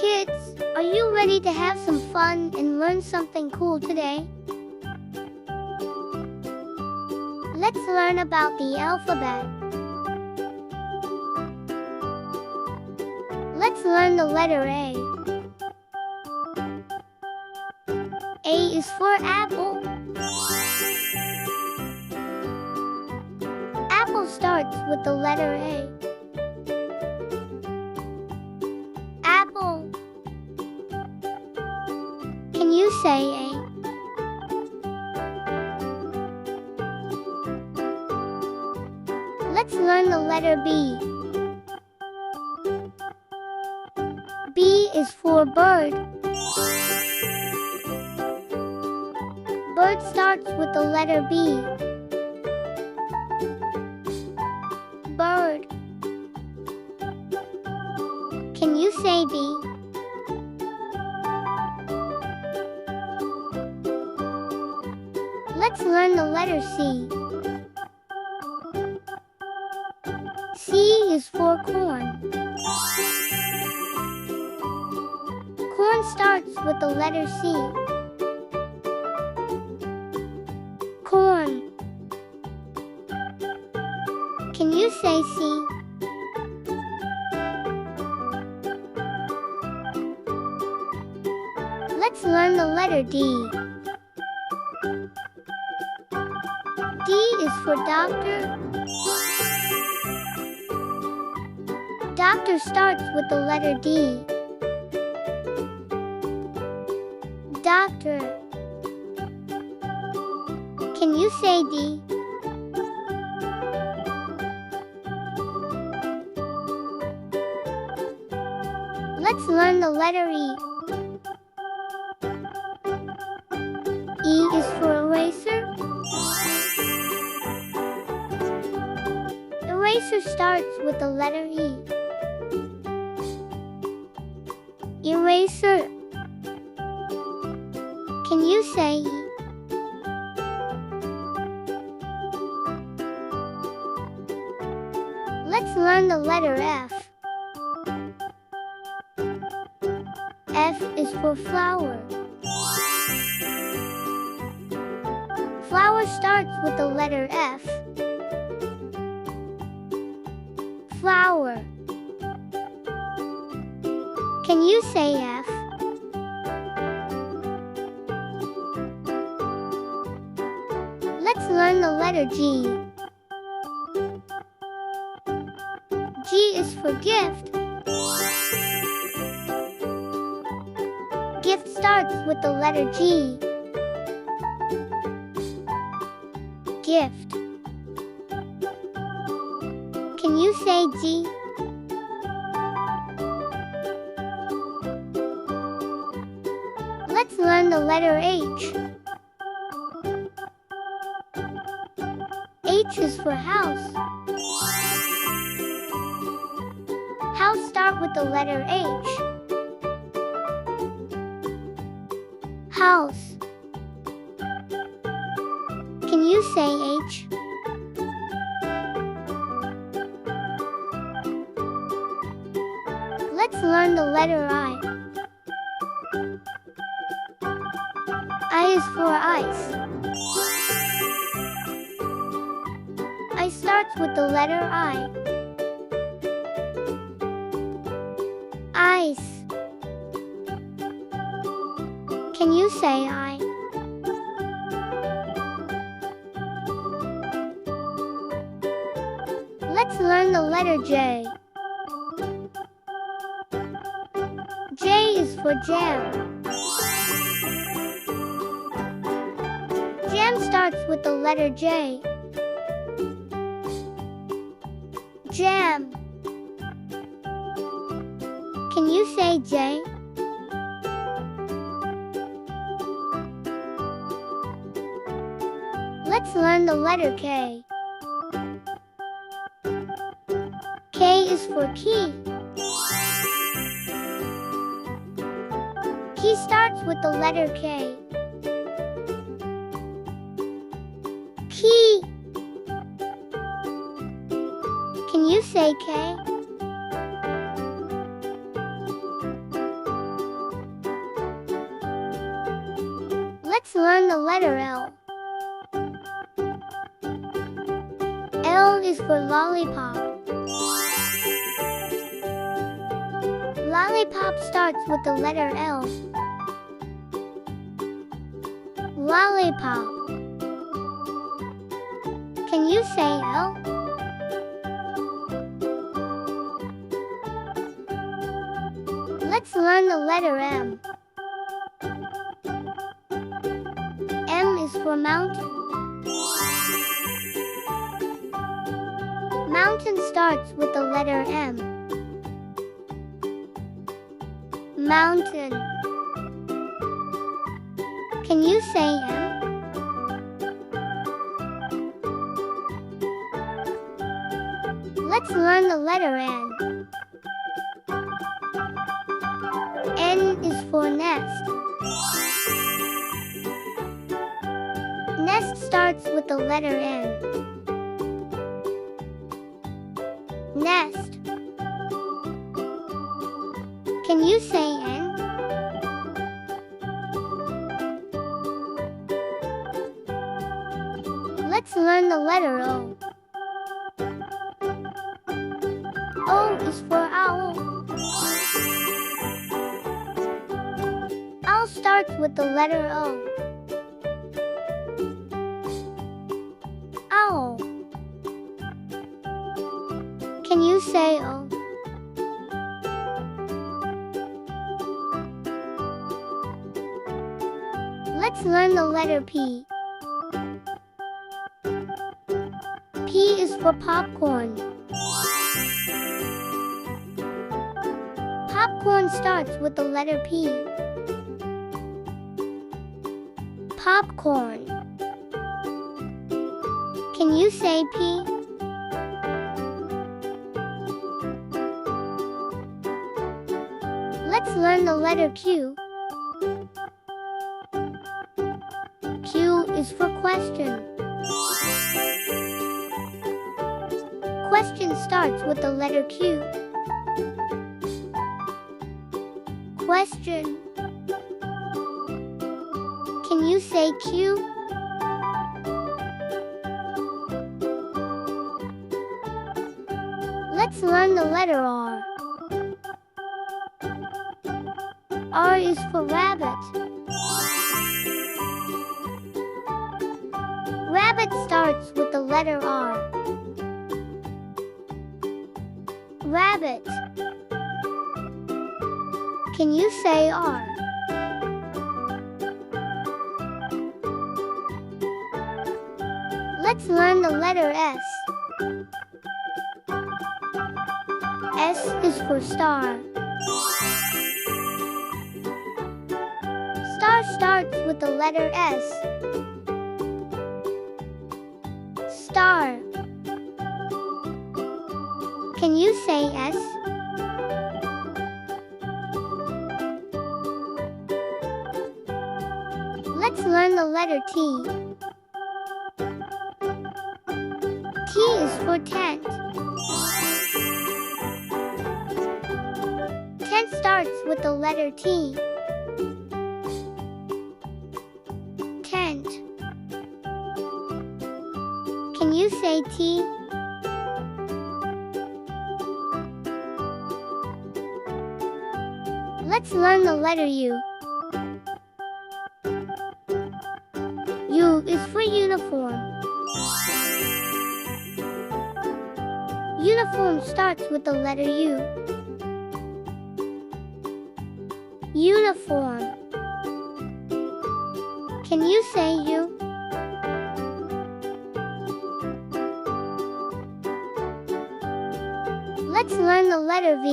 Kids, are you ready to have some fun and learn something cool today? Let's learn about the alphabet. Let's learn the letter A. A is for apple. Apple starts with the letter A. Apple. Can you say A? Let's learn the letter B. B is for bird. Bird starts with the letter B. Bird. Can you say B? Let's learn the letter C. C is for corn. Corn starts with the letter C. Corn. Can you say C? Let's learn the letter D. D is for doctor. Doctor starts with the letter D. Doctor. Can you say D? Let's learn the letter E. E is for eraser. Eraser starts with the letter E. Eraser. Can you say E? Let's learn the letter F. F is for flower. Flower starts with the letter F. Flower. Can you say F? Let's learn the letter G. G is for gift. Gift starts with the letter G. Gift. Can you say G? Let's learn the letter H. H is for house. House start with the letter H. House. Can you say H? Let's learn the letter I. I is for ice. I starts with the letter I. Ice. Can you say I? Let's learn the letter J. J is for jam. Jam starts with the letter J. Jam. Can you say J? Let's learn the letter K. K is for key. Key starts with the letter K. Key. Can you say K? Let's learn the letter L. L is for lollipop. Lollipop starts with the letter L. Lollipop. Can you say L? Let's learn the letter M. M is for mountain. Mountain starts with the letter M. Mountain. Can you say M? Let's learn the letter N. N is for nest. Nest starts with the letter N. Nest. Can you say N? Let's learn the letter O. O is for owl. Owl starts with the letter O. Owl. Can you say O? Let's learn the letter P. P is for popcorn. Popcorn starts with the letter P. Popcorn. Can you say P? Let's learn the letter Q. Q is for question. Question starts with the letter Q. Question. Can you say Q? Let's learn the letter R. R is for rabbit. Rabbit starts with the letter R. Rabbit. Can you say R? Let's learn the letter S. S is for star. Star starts with the letter S. Star. Can you say S? Let's learn the letter T. T is for tent. Tent starts with the letter T. Tent. Can you say T? Let's learn the letter U. U is for uniform. Uniform starts with the letter U. Uniform. Can you say U? Let's learn the letter V.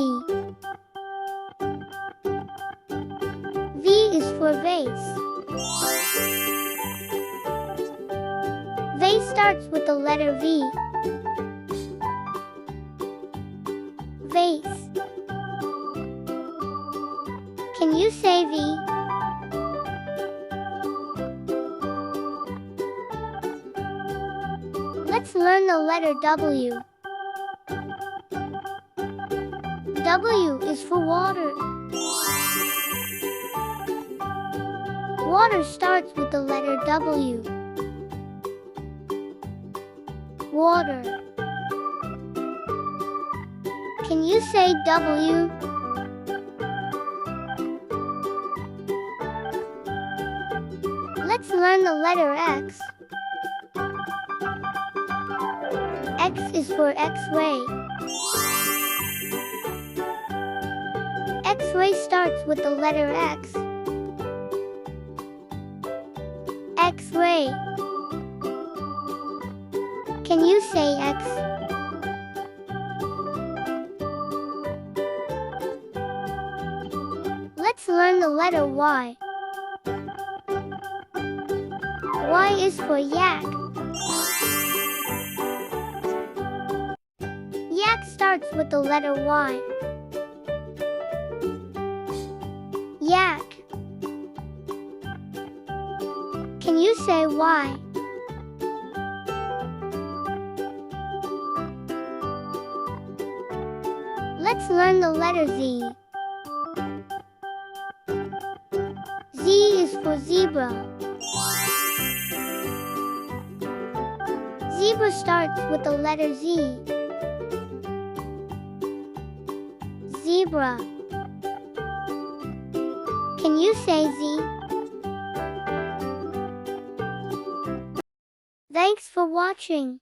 V is for vase. Vase starts with the letter V. Vase. Can you say V? Let's learn the letter W. W is for water. Water starts with the letter W. Water. Can you say W? Let's learn the letter X. X is for X-ray. X-ray starts with the letter X. X-ray. Can you say X? Let's learn the letter Y. Y is for yak. Yak starts with the letter Y. Yak. Can you say Y? Let's learn the letter Z. Z is for zebra. Zebra starts with the letter Z. Zebra. Can you say Z? Thanks for watching.